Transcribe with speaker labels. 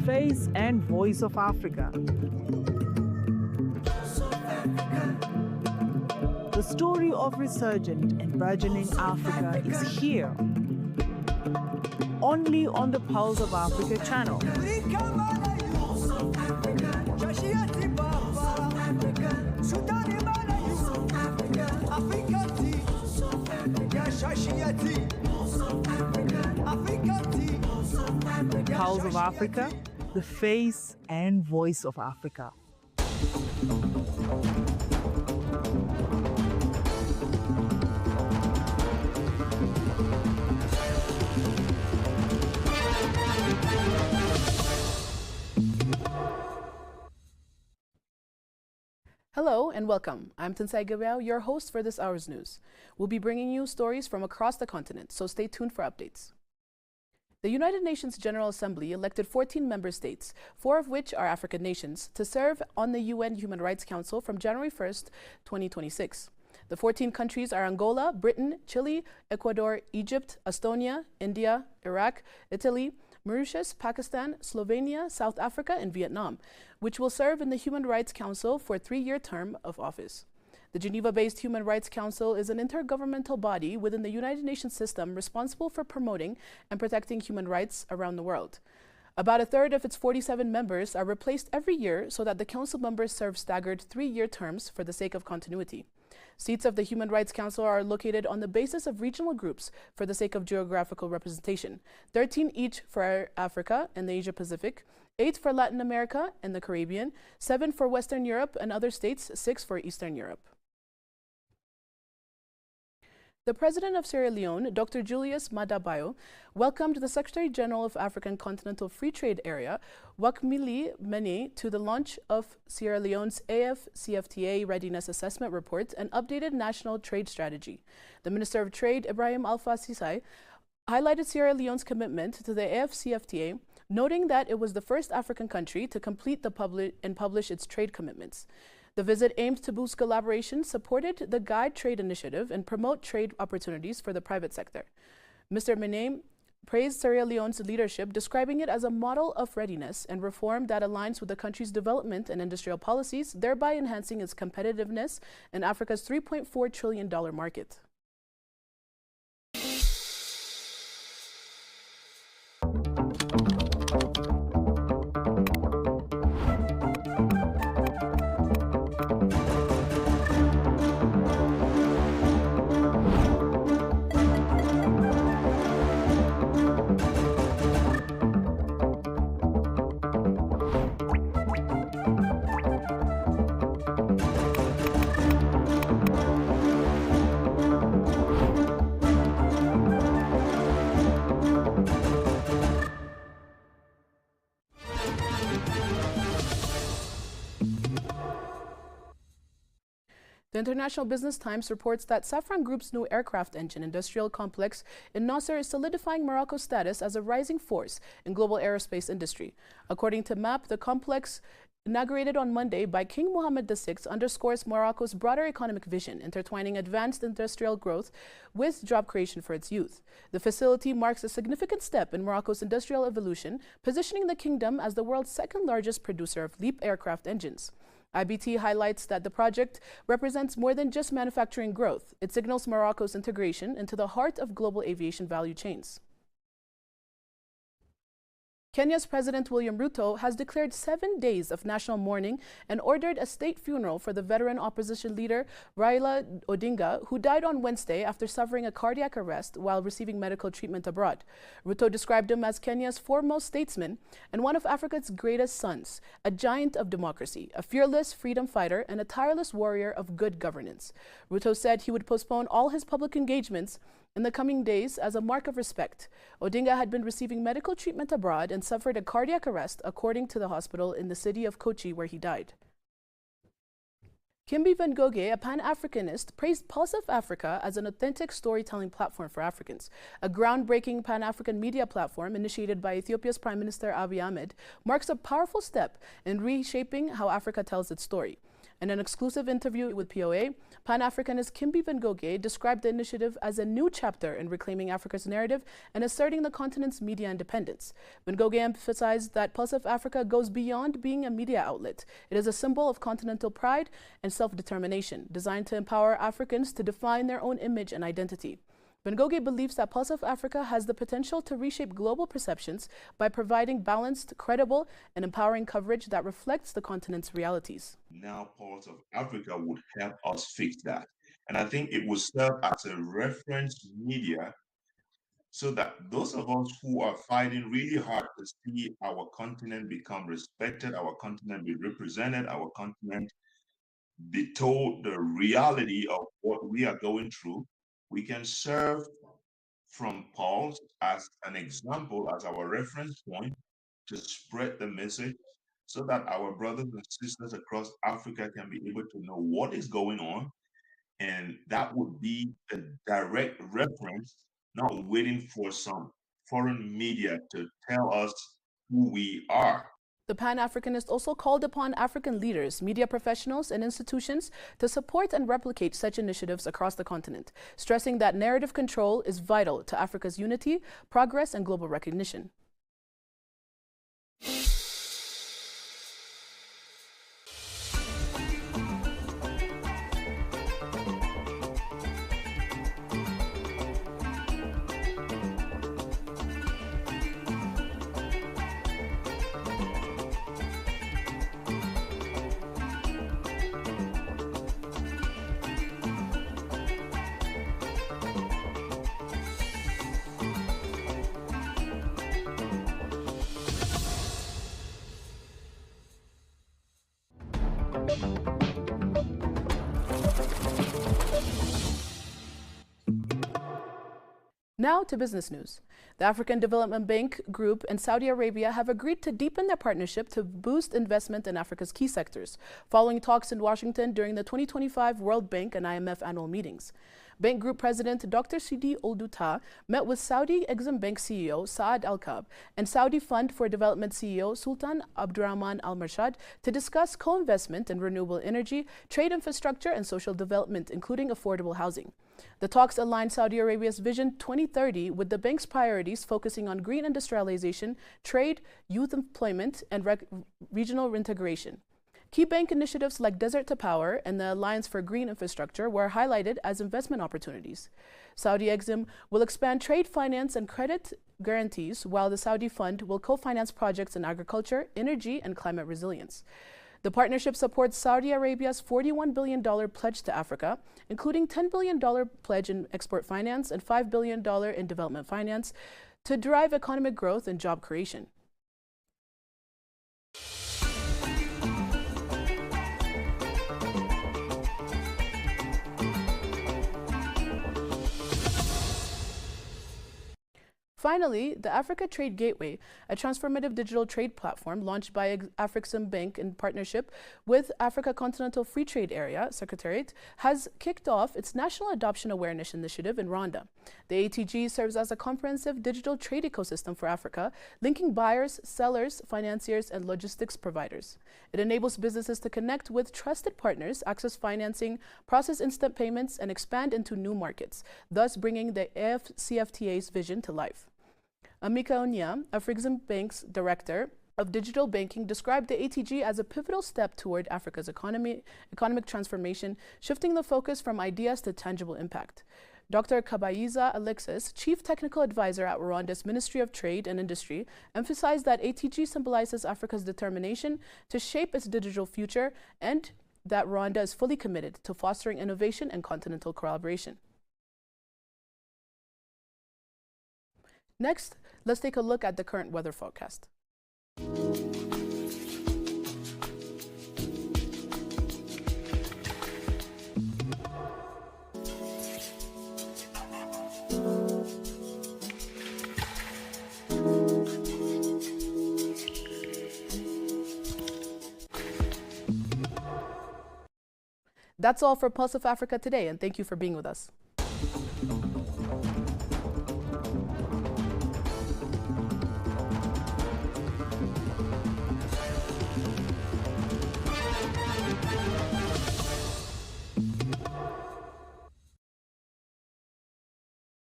Speaker 1: face and voice of Africa. The story of resurgent and burgeoning Africa is here, only on the Pulse of Africa channel. Pulse of Africa, the face and voice of Africa.
Speaker 2: Hello and welcome. I'm Tensai Gabriel, your host for this hour's news. We'll be bringing you stories from across the continent, so stay tuned for updates. The United Nations General Assembly elected 14 member states, 4 of which are African nations, to serve on the UN Human Rights Council from January 1st, 2026. The 14 countries are Angola, Britain, Chile, Ecuador, Egypt, Estonia, India, Iraq, Italy, Mauritius, Pakistan, Slovenia, South Africa, and Vietnam, which will serve in the Human Rights Council for a 3-year term of office. The Geneva-based Human Rights Council is an intergovernmental body within the United Nations system responsible for promoting and protecting human rights around the world. About a third of its 47 members are replaced every year so that the council members serve staggered 3-year terms for the sake of continuity. Seats of the Human Rights Council are located on the basis of regional groups for the sake of geographical representation, 13 each for Africa and the Asia Pacific, 8 for Latin America and the Caribbean, 7 for Western Europe and other states, 6 for Eastern Europe. The President of Sierra Leone, Dr. Julius Maada Bio, welcomed the Secretary General of African Continental Free Trade Area, Wakmili Mene, to the launch of Sierra Leone's AFCFTA Readiness Assessment Report and updated national trade strategy. The Minister of Trade, Ibrahim Alpha Sisai, highlighted Sierra Leone's commitment to the AFCFTA, noting that it was the first African country to complete and publish its trade commitments. The visit aimed to boost collaboration, supported the Guide Trade Initiative, and promote trade opportunities for the private sector. Mr. Mene praised Sierra Leone's leadership, describing it as a model of readiness and reform that aligns with the country's development and industrial policies, thereby enhancing its competitiveness in Africa's $3.4 trillion market. The International Business Times reports that Safran Group's new aircraft engine industrial complex in Nasser is solidifying Morocco's status as a rising force in global aerospace industry. According to MAP, the complex, inaugurated on Monday by King Mohammed VI, underscores Morocco's broader economic vision, intertwining advanced industrial growth with job creation for its youth. The facility marks a significant step in Morocco's industrial evolution, positioning the kingdom as the world's second-largest producer of LEAP aircraft engines. IBT highlights that the project represents more than just manufacturing growth. It signals Morocco's integration into the heart of global aviation value chains. Kenya's President William Ruto has declared 7 days of national mourning and ordered a state funeral for the veteran opposition leader Raila Odinga, who died on Wednesday after suffering a cardiac arrest while receiving medical treatment abroad. Ruto described him as Kenya's foremost statesman and one of Africa's greatest sons, a giant of democracy, a fearless freedom fighter, and a tireless warrior of good governance. Ruto said he would postpone all his public engagements in the coming days as a mark of respect. Odinga had been receiving medical treatment abroad and suffered a cardiac arrest, according to the hospital in the city of Kochi, where he died. Kimbi Van Gogh, a Pan-Africanist, praised Pulse of Africa as an authentic storytelling platform for Africans. A groundbreaking Pan-African media platform initiated by Ethiopia's Prime Minister Abiy Ahmed marks a powerful step in reshaping how Africa tells its story. In an exclusive interview with POA, Pan-Africanist Kimbi Ngoge described the initiative as a new chapter in reclaiming Africa's narrative and asserting the continent's media independence. Ngoge emphasized that Pulse of Africa goes beyond being a media outlet. It is a symbol of continental pride and self-determination, designed to empower Africans to define their own image and identity. Ngoge believes that Pulse of Africa has the potential to reshape global perceptions by providing balanced, credible, and empowering coverage that reflects the continent's realities.
Speaker 3: Now, Pulse of Africa would help us fix that. And I think it will serve as a reference media so that those of us who are fighting really hard to see our continent become respected, our continent be represented, our continent be told the reality of what we are going through, we can serve from Pulse as an example, as our reference point to spread the message so that our brothers and sisters across Africa can be able to know what is going on. And that would be a direct reference, not waiting for some foreign media to tell us who we are.
Speaker 2: The Pan-Africanist also called upon African leaders, media professionals, and institutions to support and replicate such initiatives across the continent, stressing that narrative control is vital to Africa's unity, progress, and global recognition. Now to business news. The African Development Bank Group and Saudi Arabia have agreed to deepen their partnership to boost investment in Africa's key sectors, following talks in Washington during the 2025 World Bank and IMF annual meetings. Bank Group President Dr. Sidi Olduta met with Saudi Exim Bank CEO Saad Al-Kab and Saudi Fund for Development CEO Sultan Abdurrahman Al-Marshad to discuss co-investment in renewable energy, trade infrastructure, and social development, including affordable housing. The talks align Saudi Arabia's Vision 2030 with the bank's priorities, focusing on green industrialization, trade, youth employment, and regional integration. Key bank initiatives like Desert to Power and the Alliance for Green Infrastructure were highlighted as investment opportunities. Saudi Exim will expand trade finance and credit guarantees, while the Saudi Fund will co-finance projects in agriculture, energy, and climate resilience. The partnership supports Saudi Arabia's $41 billion pledge to Africa, including $10 billion pledge in export finance and $5 billion in development finance, to drive economic growth and job creation. Finally, the Africa Trade Gateway, a transformative digital trade platform launched by Afrexim Bank in partnership with Africa Continental Free Trade Area Secretariat, has kicked off its National Adoption Awareness Initiative in Rwanda. The ATG serves as a comprehensive digital trade ecosystem for Africa, linking buyers, sellers, financiers, and logistics providers. It enables businesses to connect with trusted partners, access financing, process instant payments, and expand into new markets, thus bringing the AFCFTA's vision to life. Amika Onya, Afrexim Bank's director of digital banking, described the ATG as a pivotal step toward Africa's economic transformation, shifting the focus from ideas to tangible impact. Dr. Kabayiza Alexis, Chief Technical Advisor at Rwanda's Ministry of Trade and Industry, emphasized that ATG symbolizes Africa's determination to shape its digital future and that Rwanda is fully committed to fostering innovation and continental collaboration. Next, let's take a look at the current weather forecast. That's all for Pulse of Africa today, and thank you for being with us.